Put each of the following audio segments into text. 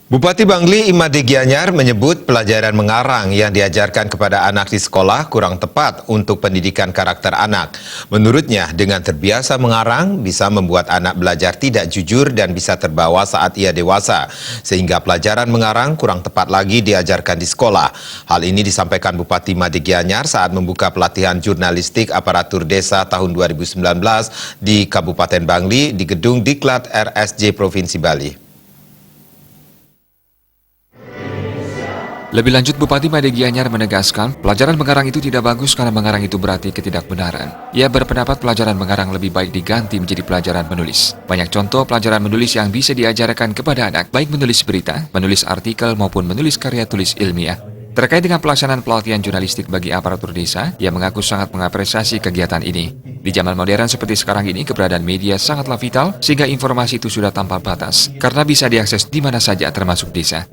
Bupati Bangli Imade Gianyar menyebut pelajaran mengarang yang diajarkan kepada anak di sekolah kurang tepat untuk pendidikan karakter anak. Menurutnya, dengan terbiasa mengarang bisa membuat anak belajar tidak jujur dan bisa terbawa saat ia dewasa, sehingga pelajaran mengarang kurang tepat lagi diajarkan di sekolah. Hal ini disampaikan Bupati Imade Gianyar saat membuka pelatihan jurnalistik aparatur desa tahun 2019 di Kabupaten Bangli di Gedung Diklat RSJ Provinsi Bali. Lebih lanjut, Bupati Imade Gianyar menegaskan pelajaran mengarang itu tidak bagus karena mengarang itu berarti ketidakbenaran. Ia berpendapat pelajaran mengarang lebih baik diganti menjadi pelajaran menulis. Banyak contoh pelajaran menulis yang bisa diajarkan kepada anak, baik menulis berita, menulis artikel maupun menulis karya tulis ilmiah. Terkait dengan pelaksanaan pelatihan jurnalistik bagi aparatur desa, ia mengaku sangat mengapresiasi kegiatan ini. Di zaman modern seperti sekarang ini, keberadaan media sangatlah vital sehingga informasi itu sudah tanpa batas karena bisa diakses di mana saja termasuk desa.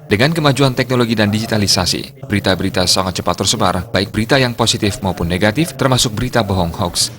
Dengan kemajuan teknologi dan digitalisasi, berita-berita sangat cepat tersebar, baik berita yang positif maupun negatif, termasuk berita bohong hoax.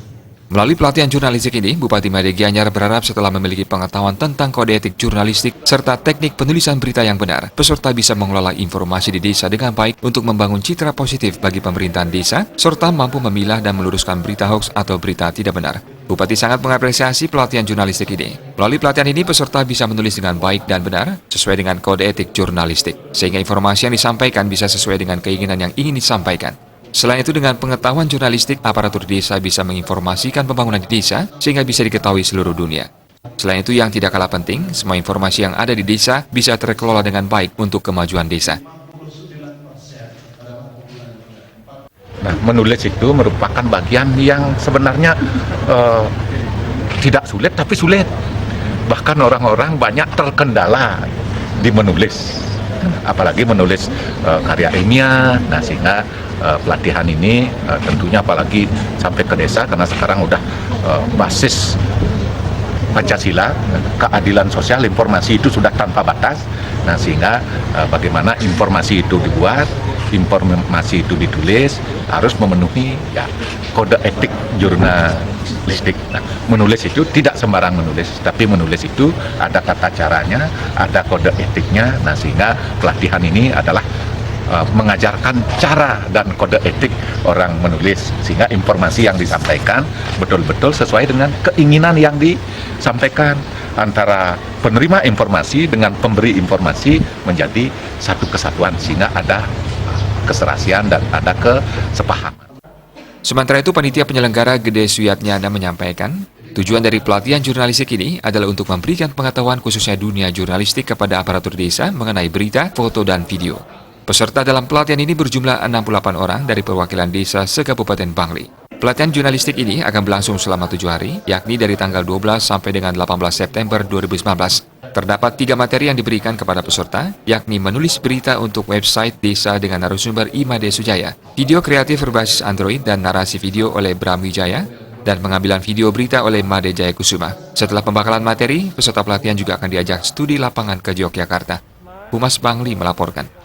Melalui pelatihan jurnalistik ini, Bupati Imade Gianyar berharap setelah memiliki pengetahuan tentang kode etik jurnalistik serta teknik penulisan berita yang benar, peserta bisa mengelola informasi di desa dengan baik untuk membangun citra positif bagi pemerintahan desa, serta mampu memilah dan meluruskan berita hoax atau berita tidak benar. Bupati sangat mengapresiasi pelatihan jurnalistik ini. Melalui pelatihan ini, peserta bisa menulis dengan baik dan benar sesuai dengan kode etik jurnalistik, sehingga informasi yang disampaikan bisa sesuai dengan keinginan yang ingin disampaikan. Selain itu, dengan pengetahuan jurnalistik, aparatur desa bisa menginformasikan pembangunan di desa sehingga bisa diketahui seluruh dunia. Selain itu, yang tidak kalah penting, semua informasi yang ada di desa bisa terkelola dengan baik untuk kemajuan desa. Nah, menulis itu merupakan bagian yang sebenarnya tidak sulit, tapi sulit. Bahkan orang-orang banyak terkendala di menulis, apalagi menulis karya ilmiah. Nah, sehingga pelatihan ini tentunya apalagi sampai ke desa, karena sekarang udah basis Pancasila, keadilan sosial, informasi itu sudah tanpa batas. Nah, sehingga bagaimana informasi itu dibuat, informasi itu ditulis, harus memenuhi kode etik jurnalistik. Nah, menulis itu tidak sembarang menulis, tapi menulis itu ada tata caranya, ada kode etiknya. Nah, sehingga pelatihan ini adalah mengajarkan cara dan kode etik orang menulis, sehingga informasi yang disampaikan betul-betul sesuai dengan keinginan yang disampaikan, antara penerima informasi dengan pemberi informasi menjadi satu kesatuan, sehingga ada keserasian dan ada kesepahaman. Sementara itu, panitia penyelenggara Gede Suyatnyana menyampaikan, tujuan dari pelatihan jurnalistik ini adalah untuk memberikan pengetahuan khususnya dunia jurnalistik kepada aparatur desa mengenai berita, foto, dan video. Peserta dalam pelatihan ini berjumlah 68 orang dari perwakilan desa se-Kabupaten Bangli. Pelatihan jurnalistik ini akan berlangsung selama 7 hari, yakni dari tanggal 12 sampai dengan 18 September 2019. Terdapat 3 materi yang diberikan kepada peserta, yakni menulis berita untuk website desa dengan narasumber Imade Sujaya, video kreatif berbasis Android dan narasi video oleh Bram Wijaya, dan pengambilan video berita oleh Made Jaya Kusuma. Setelah pembekalan materi, peserta pelatihan juga akan diajak studi lapangan ke Yogyakarta. Humas Bangli melaporkan.